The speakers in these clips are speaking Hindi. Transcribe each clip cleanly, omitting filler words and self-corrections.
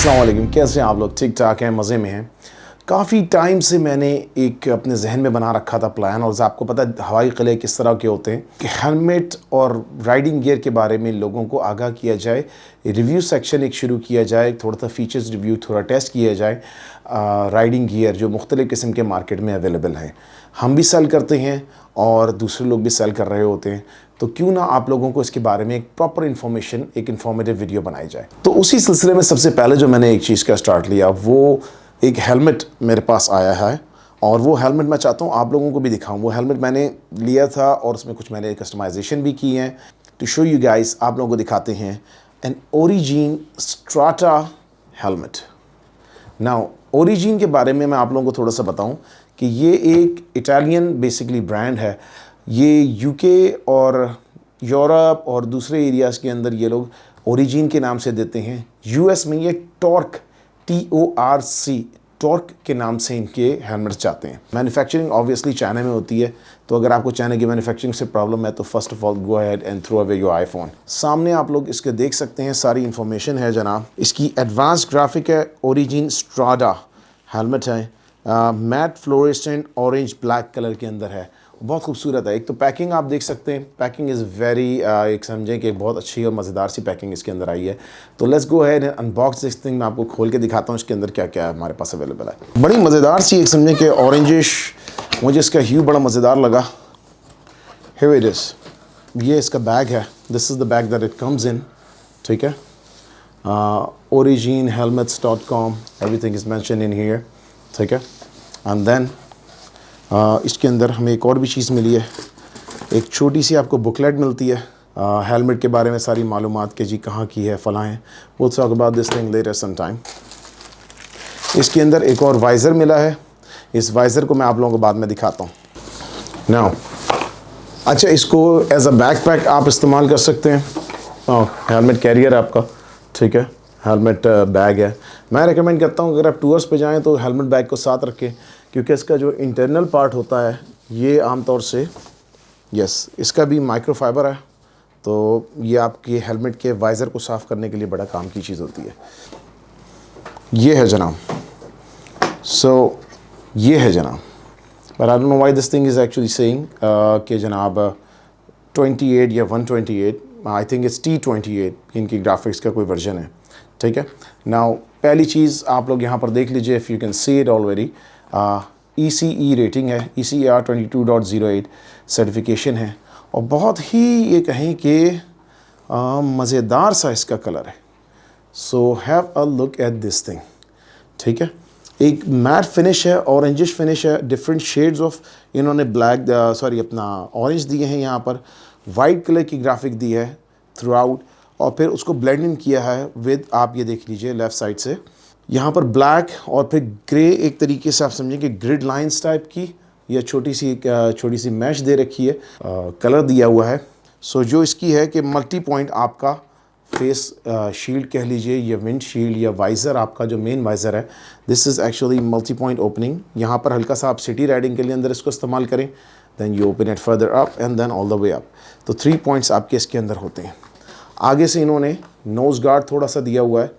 अस्सलाम वालेकुम, कैसे हैं आप लोग? ठीक ठाक हैं, मज़े में हैं। काफ़ी टाइम से मैंने एक अपने जहन में बना रखा था प्लान, और आपको पता है हवाई किले किस तरह के होते हैं कि हेलमेट और राइडिंग गियर के बारे में लोगों को आगाह किया जाए, रिव्यू सेक्शन एक शुरू किया जाए, थोड़ा सा फीचर्स रिव्यू, थोड़ा टेस्ट किया जाए राइडिंग गियर जो मुख्तलिफ़ किस्म के मार्केट में अवेलेबल हैं। हम भी सेल करते हैं और दूसरे लोग भी सेल कर रहे होते हैं, तो क्यों ना आप लोगों को इसके बारे में एक प्रॉपर इन्फॉर्मेशन, एक इन्फॉर्मेटिव वीडियो बनाई जाए। तो उसी सिलसिले में सबसे पहले जो मैंने एक चीज़ का स्टार्ट लिया वो एक हेलमेट मेरे पास आया है, और वो हेलमेट मैं चाहता हूँ आप लोगों को भी दिखाऊं। वो हेलमेट मैंने लिया था और उसमें कुछ मैंने कस्टमाइजेशन भी की हैं टू शो यू गाइस। आप लोगों को दिखाते हैं an origin strata helmet. Now origin के बारे में मैं आप लोगों को थोड़ा सा बताऊं कि ये एक इटालियन बेसिकली ब्रांड है। ये यूके और यूरोप और दूसरे एरियाज़ के अंदर ये लोग ओरिजिन के नाम से देते हैं। यूएस में ये टॉर्क TORC टॉर्क के नाम से इनके हेलमेट्स जाते हैं। मैन्युफैक्चरिंग ऑब्वियसली चाइना में होती है, तो अगर आपको चाइना की मैन्युफैक्चरिंग से प्रॉब्लम है तो first of all go ahead and throw away your iPhone. सामने आप लोग इसके देख सकते हैं, सारी इन्फॉर्मेशन है जनाब। इसकी एडवांस ग्राफिक है, ओरिजिन स्ट्राटा हेलमेट है, matt fluorescent orange black colour के अंदर है, बहुत खूबसूरत है। एक तो पैकिंग आप देख सकते हैं, पैकिंग इज़ वेरी एक समझें कि बहुत अच्छी और मज़ेदार सी पैकिंग इसके अंदर आई है। तो let's go ahead and unbox this thing. मैं आपको खोल के दिखाता हूँ इसके अंदर क्या क्या हमारे पास अवेलेबल है। बड़ी मज़ेदार सी एक समझें कि ऑरेंजिश, मुझे इसका ह्यू बड़ा मज़ेदार लगा। हियर इट इज़, ये इसका बैग है, this is the bag that it comes in, ठीक है। originhelmets.com, everything is mention in here, ठीक है। एंड देन इसके अंदर हमें एक और भी चीज़ मिली है, एक छोटी सी आपको बुकलेट मिलती है हेलमेट के बारे में, सारी मालूमात के जी कहाँ की है, फलां है। वो talk about this thing later some time. इसके अंदर एक और वाइज़र मिला है, इस वाइज़र को मैं आप लोगों को बाद में दिखाता हूँ। नाउ अच्छा, इसको एज अ बैकपैक आप इस्तेमाल कर सकते हैं। हेलमेट कैरियर है आपका, ठीक है, हेलमेट बैग है। मैं रेकमेंड करता हूँ अगर आप टूर्स पे जाएं तो हेलमेट बैग को साथ रखें, क्योंकि इसका जो इंटरनल पार्ट होता है ये आमतौर से इसका भी माइक्रोफाइबर है, तो ये आपके हेलमेट के वाइज़र को साफ़ करने के लिए बड़ा काम की चीज़ होती है। ये है जनाब, सो ये है जनाब, but I don't know why this thing is actually saying कि जनाब 28 या 128, आई थिंक इट्स T28 इनकी ग्राफिक्स का कोई वर्जन है, ठीक है। नाउ पहली चीज़ आप लोग यहाँ पर देख लीजिए, if you can see it already, ECE rating है, ECR 22.08 सर्टिफिकेशन है, और बहुत ही ये कहें कि मज़ेदार सा इसका कलर है। So have a look at this thing, ठीक है। एक मैट फिनिश है, ऑरेंजिश फिनिश है, डिफरेंट शेड्स ऑफ इन्होंने ब्लैक अपना ऑरेंज दिए हैं, यहाँ पर वाइट कलर की ग्राफिक दी है थ्रू आउट, और फिर उसको ब्लेंड इन किया है विद, आप ये देख लीजिए लेफ़्ट साइड से यहाँ पर ब्लैक और फिर ग्रे, एक तरीके से आप समझें कि ग्रिड लाइंस टाइप की, या छोटी सी मैश दे रखी है, कलर दिया हुआ है। सो जो इसकी है कि मल्टी पॉइंट आपका फेस शील्ड कह लीजिए, या विंड शील्ड, या वाइज़र, आपका जो मेन वाइज़र है, this is actually multi point opening. यहाँ पर हल्का सा आप सिटी राइडिंग के लिए अंदर इसको इस्तेमाल करें, then you open it further up and then all the way up. तो 3 पॉइंट्स आपके इसके अंदर होते हैं। आगे से इन्होंने नोज़ गार्ड थोड़ा सा दिया हुआ है,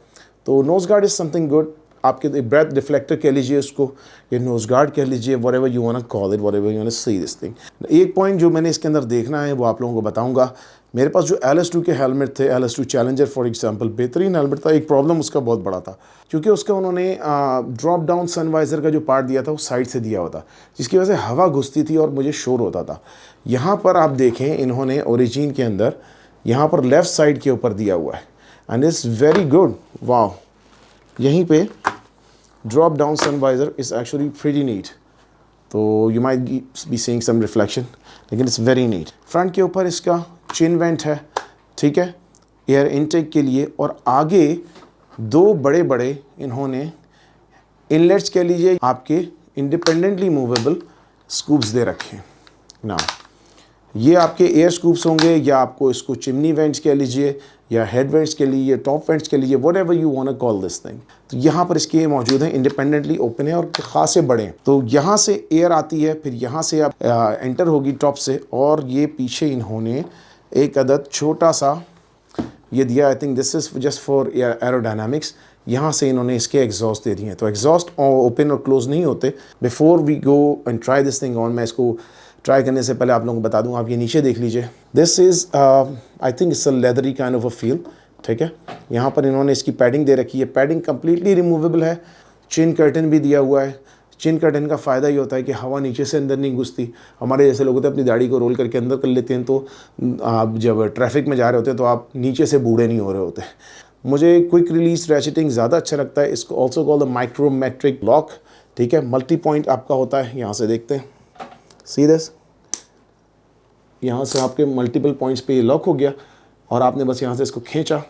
तो nose guard is something good. आपके ब्रेथ डिफ्लेक्टर कह लीजिए उसको, या नोज़ गार्ड कह लीजिए, whatever you want to call it, whatever you want to see this thing. एक पॉइंट जो मैंने इसके अंदर देखना है वो आप लोगों को बताऊंगा। मेरे पास जो LS2 के हेलमेट थे, LS2 चैलेंजर फॉर एग्जांपल, बेहतरीन हेलमेट था। एक प्रॉब्लम उसका बहुत बड़ा था, क्योंकि उसका उन्होंने ड्रॉप डाउन सनवाइज़र का जो पार्ट दिया था वो साइड से दिया हुआ था, जिसकी वजह से हवा घुसती थी और मुझे शोर होता था। यहाँ पर आप देखें, इन्होंने ओरिजिन के अंदर यहाँ पर लेफ़्ट साइड के ऊपर दिया हुआ है, and it's very good. Wow, यहीं पे drop down sun visor is actually pretty neat, तो you might be seeing some reflection, लेकिन इट्स वेरी नीट। फ्रंट के ऊपर इसका चिन वेंट है, ठीक है, एयर इनटेक के लिए, और आगे 2 बड़े बड़े इन्होंने इनलेट्स कह लीजिए, आपके इंडिपेंडेंटली मूवेबल स्कूप्स दे रखे हैं। ना ये आपके एयर स्कूप्स होंगे, या आपको इसको चिमनी वेंट्स कह लीजिए, या हेड वेंट्स के लिए, या टॉप वेंट्स के लिए, whatever you want to call this thing. तो यहाँ पर इसके ये मौजूद हैं, इंडिपेंडेंटली ओपन है और खासे बड़े हैं। तो यहाँ से एयर आती है, फिर यहाँ से आप एंटर होगी टॉप से, और ये पीछे इन्होंने एक अदद छोटा सा ये दिया। I think this is just for aerodynamics, यहाँ से इन्होंने इसके एग्जॉस्ट दे दिए हैं। तो एग्जॉस्ट ओपन और क्लोज नहीं होते। Before we go and try this thing on, मैं इसको ट्राई करने से पहले आप लोगों को बता दूँ, आप ये नीचे देख लीजिए। This is I think it's a leathery kind of a feel, ठीक है। यहाँ पर इन्होंने इसकी पैडिंग दे रखी है, पैडिंग कम्प्लीटली रिमूवेबल है। चिन कर्टन भी दिया हुआ है। चिन कर्टन का फ़ायदा ये होता है कि हवा नीचे से अंदर नहीं घुसती। हमारे जैसे लोग होते हैं अपनी दाढ़ी को रोल करके अंदर कर लेते हैं, तो आप जब ट्रैफिक में जा रहे होते हैं तो आप नीचे से बूढ़े नहीं हो रहे होते। मुझे क्विक रिलीज रैचेटिंग ज़्यादा अच्छा लगता है। इसको also called the micrometric lock, ठीक है। मल्टी पॉइंट आपका होता है, यहाँ से देखते हैं, सी दिस, यहाँ से आपके मल्टीपल पॉइंट्स पे ये लॉक हो गया और आपने बस यहाँ से इसको खींचा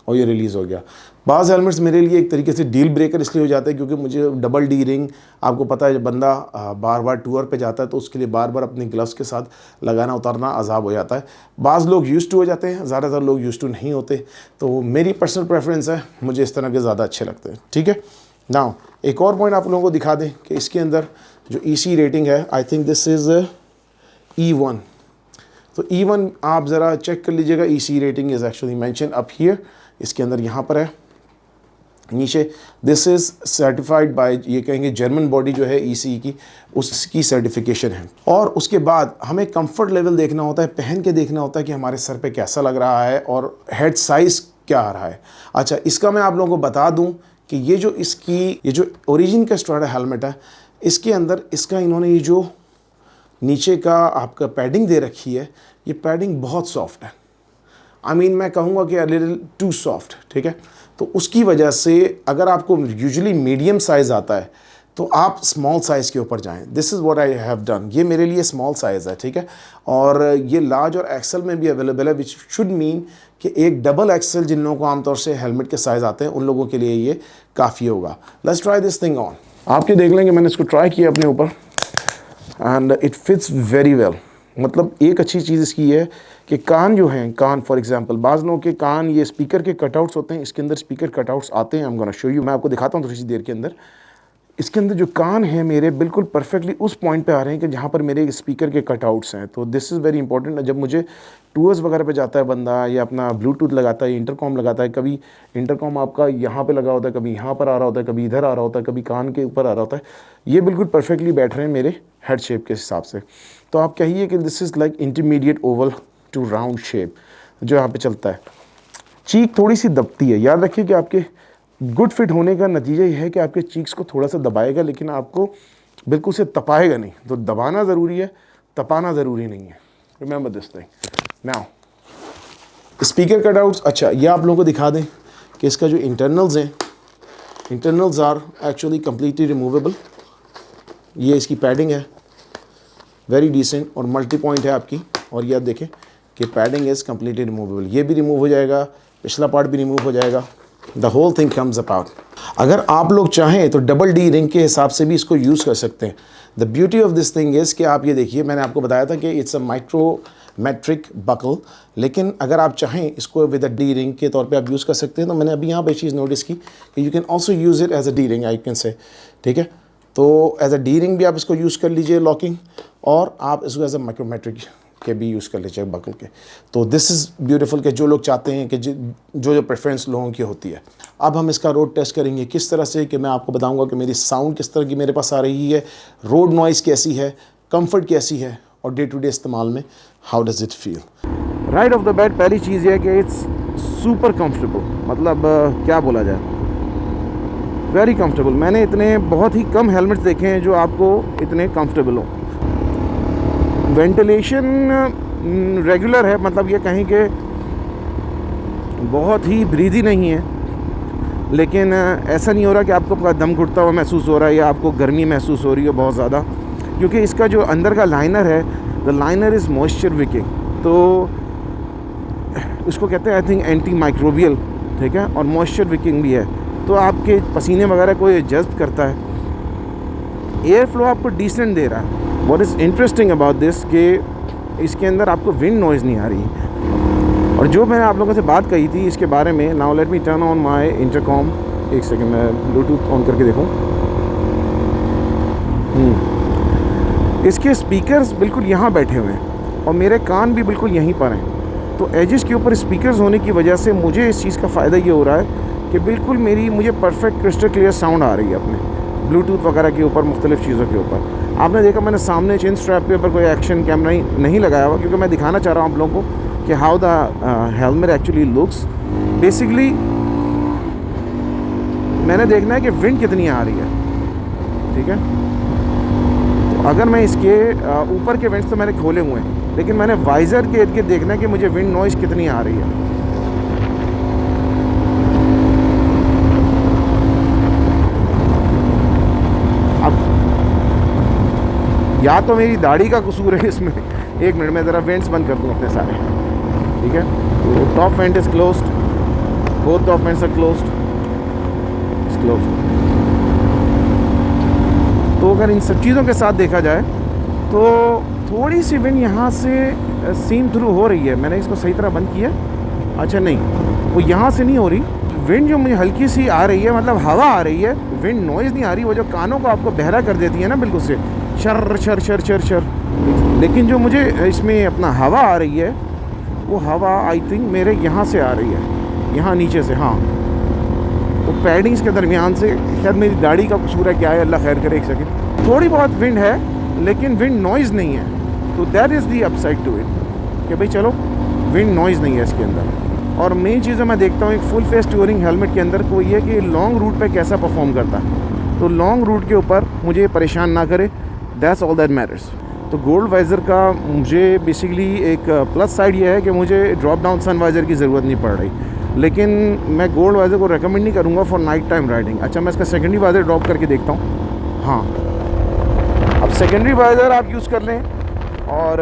और ये रिलीज़ हो गया। बाज़ हेलमेट्स मेरे लिए एक तरीके से डील ब्रेकर इसलिए हो जाता है क्योंकि मुझे डबल डी रिंग, आपको पता है जब बंदा बार बार टूर पे जाता है तो उसके लिए बार बार अपने ग्लव्स के साथ लगाना उतारना अजाब हो जाता है। बाज़ लोग यूज़ टू हो जाते हैं, ज़्यादातर लोग यूज़ टू नहीं होते। तो मेरी पर्सनल प्रेफरेंस है, मुझे इस तरह के ज़्यादा अच्छे लगते हैं, ठीक है। नाउ एक और पॉइंट आप लोगों को दिखा दें कि इसके अंदर जो EC रेटिंग है, I think this is E1। तो E1 आप ज़रा चेक कर लीजिएगा। EC rating is actually mention up here, इसके अंदर यहाँ पर है नीचे। दिस इज़ सर्टिफाइड बाय, ये कहेंगे जर्मन बॉडी जो है EC की, उसकी सर्टिफिकेशन है। और उसके बाद हमें कंफर्ट लेवल देखना होता है, पहन के देखना होता है कि हमारे सर पे कैसा लग रहा है और हेड साइज़ क्या आ रहा है। अच्छा, इसका मैं आप लोगों को बता दूं कि ये जो ओरिजिन का स्ट्राडा हेलमेट है, इसके अंदर इसका इन्होंने ये जो नीचे का आपका पैडिंग दे रखी है, ये पैडिंग बहुत सॉफ्ट है। मैं कहूँगा कि अ लिटिल टू सॉफ्ट, ठीक है। तो उसकी वजह से अगर आपको यूजुअली मीडियम साइज़ आता है तो आप स्मॉल साइज़ के ऊपर जाएं। This is what I have done. ये मेरे लिए स्मॉल साइज़ है, ठीक है। और ये लार्ज और एक्सेल में भी अवेलेबल है, विच शुड मीन कि एक डबल एक्सेल जिन लोगों को आमतौर से हेलमेट के साइज़ आते हैं उन लोगों के लिए ये काफ़ी होगा। Let's try this thing on. आपके देख लेंगे, मैंने इसको ट्राई किया अपने ऊपर and it fits very well. मतलब एक अच्छी चीज़ इसकी है कि कान जो हैं, कान फॉर एग्जांपल, बाज़ लोगों के कान ये स्पीकर के कटआउट्स होते हैं, इसके अंदर स्पीकर कटआउट्स आते हैं। I am gonna show you, मैं आपको दिखाता हूँ थोड़ी सी देर के अंदर। इसके अंदर जो कान हैं मेरे बिल्कुल परफेक्टली उस पॉइंट पे आ रहे हैं कि जहाँ पर मेरे स्पीकर के कटआउट्स हैं। तो दिस इज़ वेरी इंपॉर्टेंट। जब मुझे टूर्स वगैरह पे जाता है बंदा, या अपना ब्लूटूथ लगाता है, इंटरकॉम लगाता है, कभी इंटरकॉम आपका यहाँ पे लगा होता है, कभी यहाँ पर आ रहा होता है, कभी इधर आ रहा होता है, कभी कान के ऊपर आ रहा होता है, ये बिल्कुल परफेक्टली बैठ रहे हैं मेरे हेड शेप के हिसाब से। तो आप कहिए कि this is like intermediate oval to round shape जो यहाँ पे चलता है। चीक थोड़ी सी दबती है, याद रखिए कि आपके गुड फिट होने का नतीजा ये है कि आपके चीक्स को थोड़ा सा दबाएगा, लेकिन आपको बिल्कुल से तपाएगा नहीं। तो दबाना ज़रूरी है, तपाना ज़रूरी नहीं है। Remember this thing. Now speaker cutouts, अच्छा ये आप लोगों को दिखा दें कि इसका जो इंटरनल्स हैं, internals are actually completely removable. ये इसकी पैडिंग है, वेरी डिसेंट और मल्टी पॉइंट है आपकी। और ये आप देखें कि पैडिंग इज़ कम्प्लीटली रिमूवेबल। ये भी रिमूव हो जाएगा, पिछला पार्ट भी रिमूव हो जाएगा, द होल थिंग कम्स अपाउट। अगर आप लोग चाहें तो डबल डी रिंग के हिसाब से भी इसको यूज़ कर सकते हैं। The beauty of this thing is कि आप ये देखिए, मैंने आपको बताया था कि इट्स अ माइक्रोमेट्रिक बकल, लेकिन अगर आप चाहें इसको विद अ डी रिंग के तौर पे आप यूज़ कर सकते हैं। तो मैंने अभी यहाँ पे चीज़ नोटिस की कि you can also use it as a D ring, I can say, ठीक है। तो एज अ डी रिंग भी आप इसको यूज़ कर लीजिए लॉकिंग, और आप इसको एज अ माइक्रोमेट्रिक के भी यूज़ कर लीजिए बकल के। तो दिस इज़ ब्यूटीफुल कि जो लोग चाहते हैं कि जो प्रेफरेंस लोगों की होती है। अब हम इसका रोड टेस्ट करेंगे किस तरह से, कि मैं आपको बताऊंगा कि मेरी साउंड किस तरह की मेरे पास आ रही है, रोड नॉइज़ कैसी है, कंफर्ट कैसी है, और डे टू डे इस्तेमाल में how does it feel. Right of the bat पहली चीज़ है कि इट्स सुपर कंफर्टेबल। मतलब क्या बोला जाए, वेरी कंफर्टेबल। मैंने इतने बहुत ही कम हेलमेट्स देखे हैं जो आपको इतने कंफर्टेबल हो। वेंटिलेशन रेगुलर है, मतलब ये कहीं कि बहुत ही ब्रीदी नहीं है, लेकिन ऐसा नहीं हो रहा कि आपको दम घुटता हुआ महसूस हो रहा है या आपको गर्मी महसूस हो रही है बहुत ज़्यादा, क्योंकि इसका जो अंदर का लाइनर है, the liner is moisture Viking. तो इसको कहते हैं आई थिंक एंटी माइक्रोबियल, ठीक है, और मॉइस्चर विकिंग भी है। तो आपके पसीने वगैरह को ये जज़्ब करता है। एयर फ्लो आपको डिसेंट दे रहा है। What is interesting about this कि इसके अंदर आपको विंड नॉइज़ नहीं आ रही। और जो मैंने आप लोगों से बात कही थी इसके बारे में, now let me turn on my intercom. एक सेकंड, मैं ब्लूटूथ ऑन करके देखूं। इसके स्पीकर्स बिल्कुल यहाँ बैठे हुए हैं और मेरे कान भी बिल्कुल यहीं पर हैं। तो एजेस के ऊपर स्पीकर्स होने की वजह से मुझे इस चीज़ का फ़ायदा ये हो रहा है कि बिल्कुल मुझे परफेक्ट क्रिस्टल क्लियर साउंड आ रही है अपने ब्लूटूथ वगैरह के ऊपर, मुख्तलिफ़ चीज़ों के ऊपर। आपने देखा मैंने सामने चिन स्ट्रैप के ऊपर कोई एक्शन कैमरा नहीं लगाया हुआ, क्योंकि मैं दिखाना चाह रहा हूँ आप लोगों को कि how the helmet actually looks. Basically मैंने देखना है कि विंड कितनी आ रही है, ठीक है। तो अगर मैं इसके ऊपर के विंड्स तो मैंने खोले हुए हैं, लेकिन मैंने वाइज़र के इर्द गिर्द देखना है कि मुझे विंड नॉइज़ कितनी आ रही है। या तो मेरी दाढ़ी का कसूर है इसमें। एक मिनट में ज़रा वेंट्स बंद कर दूँ अपने सारे, ठीक है। तो top vent is closed, both top vents are closed, is closed. तो अगर इन सब चीज़ों के साथ देखा जाए तो थोड़ी सी विंड यहाँ से सीम थ्रू हो रही है। मैंने इसको सही तरह बंद किया, अच्छा नहीं, वो यहाँ से नहीं हो रही। विंड जो मुझे हल्की सी आ रही है, मतलब हवा आ रही है, विंड नॉइज़ नहीं आ रही, वो जो कानों को आपको बहरा कर देती है ना बिल्कुल से, sir sir sir sir sir. लेकिन जो मुझे इसमें अपना हवा आ रही है, वो हवा आई थिंक मेरे यहाँ से आ रही है, यहाँ नीचे से, हाँ, वो पैडिंग्स के दरमियान से। शायद मेरी दाढ़ी का कसूर है, क्या है, अल्लाह खैर करे। एक सेकंड, थोड़ी बहुत विंड है लेकिन विंड नॉइज़ नहीं है। तो that is the upside to it, कि भाई चलो विंड नॉइज़ नहीं है इसके अंदर। और मेन चीज़ मैं देखता हूँ एक फुल फेस टूरिंग हेलमेट के अंदर को ये कि लॉन्ग रूट पे कैसा परफॉर्म करता है। तो लॉन्ग रूट के ऊपर मुझे परेशान ना करे, दैट्स ऑल दैट मैटर्स। तो गोल्ड वाइज़र का मुझे बेसिकली एक प्लस साइड ये है कि मुझे ड्रॉप डाउन सन वाइज़र की ज़रूरत नहीं पड़ रही, लेकिन मैं गोल्ड वाइज़र को रेकमेंड नहीं करूँगा फॉर नाइट टाइम राइडिंग। अच्छा, मैं इसका सेकेंडरी वाइज़र ड्रॉप करके देखता हूँ। हाँ, अब सेकेंडरी वाइज़र आप यूज़ कर लें, और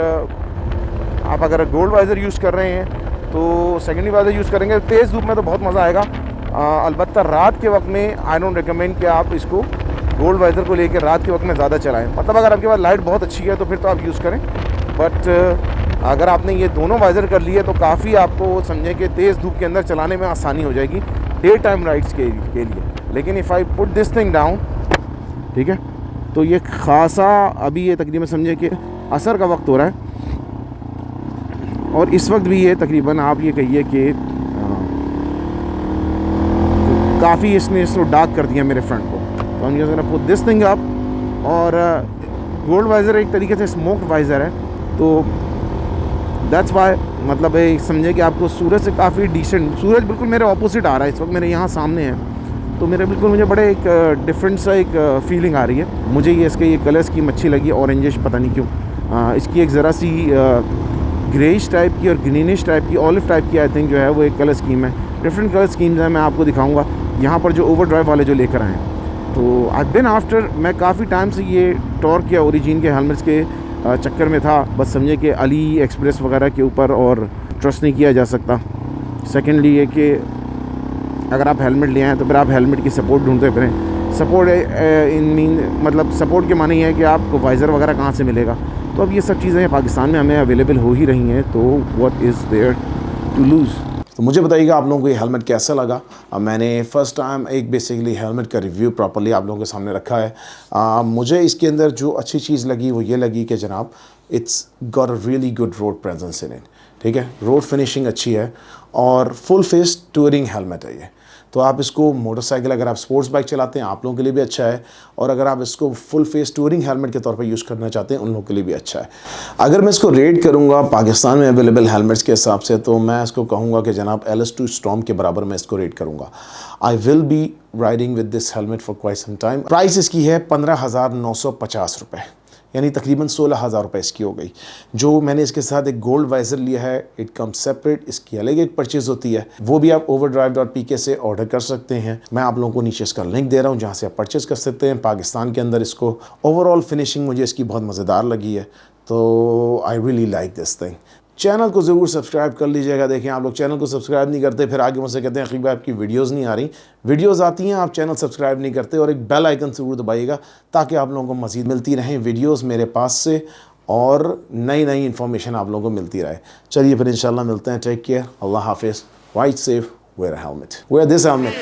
आप अगर गोल्ड वाइज़र यूज़ कर रहे हैं तो सेकेंडरी वाइज़र यूज़ करेंगे। तेज़ धूप में तो बहुत मज़ा आएगा, अलबत्ता रात के वक्त में आई डोंट रिकमेंड कि आप इसको गोल्ड वाइज़र को लेकर रात के वक्त में ज़्यादा चलाएं। मतलब अगर आपके पास लाइट बहुत अच्छी है तो फिर तो आप यूज़ करें, बट अगर आपने ये दोनों वाइज़र कर लिए तो काफ़ी आपको समझें कि तेज़ धूप के अंदर चलाने में आसानी हो जाएगी डे टाइम राइड्स के लिए। लेकिन if I put this thing down, ठीक है, तो ये ख़ासा अभी ये तकरीबन समझे कि असर का वक्त हो रहा है, और इस वक्त भी ये तकरीबन आप ये कहिए कि काफ़ी इसने डार्क कर दिया मेरे फ्रंट को। तो हम use put this thing up, और गोल्ड वाइज़र एक तरीके से स्मोक्ड वाइज़र है, तो दैट्स वाई मतलब समझे कि आपको सूरज से काफ़ी डिसेंट, सूरज बिल्कुल मेरे ऑपोजिट आ रहा है इस वक्त, मेरे यहाँ सामने है, तो मेरे बिल्कुल मुझे बड़े एक डिफरेंट सा एक फीलिंग आ रही है। मुझे ये इसके ये कलर स्कीम अच्छी लगी, ऑरेंजिश, पता नहीं क्यों। इसकी एक ज़रा सी ग्रेइश टाइप की और ग्रीनिश टाइप की, ऑलिव टाइप की आई थिंक जो है वो एक कलर स्कीम है। डिफरेंट कलर स्कीम्स हैं, मैं आपको दिखाऊंगा यहाँ पर जो ओवर ड्राइव वाले जो लेकर आए हैं। तो आई बिन आफ्टर, मैं काफ़ी टाइम से ये टॉर्क या ओरिजिन के हेलमेट्स के चक्कर में था, बस समझे कि अली एक्सप्रेस वगैरह के ऊपर और ट्रस्ट नहीं किया जा सकता। सेकेंडली ये कि अगर आप हेलमेट ले आएँ तो फिर आप हेलमेट की सपोर्ट ढूंढते फिरें। सपोर्ट इन मीन मतलब सपोर्ट के माने ये है कि आपको वाइज़र वगैरह कहाँ से मिलेगा। तो अब ये सब चीज़ें पाकिस्तान में हमें अवेलेबल हो ही रही हैं, तो what is there to lose. तो मुझे बताइएगा आप लोगों को ये हेलमेट कैसा लगा। मैंने फ़र्स्ट टाइम एक बेसिकली हेलमेट का रिव्यू प्रॉपर्ली आप लोगों के सामने रखा है। मुझे इसके अंदर जो अच्छी चीज़ लगी वो ये लगी कि जनाब it's got a really good road presence in it, ठीक है, रोड फिनिशिंग अच्छी है, और फुल फेस टूरिंग हेलमेट है ये। तो आप इसको मोटरसाइकिल, अगर आप स्पोर्ट्स बाइक चलाते हैं आप लोगों के लिए भी अच्छा है, और अगर आप इसको फुल फेस टूरिंग हेलमेट के तौर पे यूज़ करना चाहते हैं उन लोगों के लिए भी अच्छा है। अगर मैं इसको रेट करूंगा पाकिस्तान में अवेलेबल हेलमेट्स के हिसाब से, तो मैं इसको कहूँगा कि जनाब LS2 स्टॉर्म के बराबर मैं इसको रेट करूँगा। I will be riding with this helmet for quite some time. Price इसकी है 15,950 रुपये, यानी तकरीबन 16,000 रुपये इसकी हो गई। जो मैंने इसके साथ एक गोल्ड वाइज़र लिया है, इट कम सेपरेट, इसकी अलग एक परचेज़ होती है, वो भी आप overdrive.pk से ऑर्डर कर सकते हैं। मैं आप लोगों को नीचे इसका लिंक दे रहा हूँ जहाँ से आप परचेज़ कर सकते हैं। पाकिस्तान के अंदर इसको ओवरऑल फिनिशिंग मुझे इसकी बहुत मज़ेदार लगी है, तो I really like this thing. Channel को ज़रूर सब्सक्राइब कर लीजिएगा। देखें आप लोग चैनल को सब्सक्राइब नहीं करते, फिर आगे मुझसे कहते हैं अखिल भाई आपकी वीडियोस नहीं आ रही। वीडियोस आती हैं, आप चैनल सब्सक्राइब नहीं करते, और एक बेल आइकन ज़रूर दबाइएगा ताकि आप लोगों को मज़ीद मिलती रहें वीडियोस मेरे पास से, और नई नई इन्फॉर्मेशन आप लोगों को मिलती रहे। चलिए फिर इंशाल्लाह मिलते हैं। टेक केयर, अल्लाह हाफिज़, ride safe, wear a helmet, wear this helmet.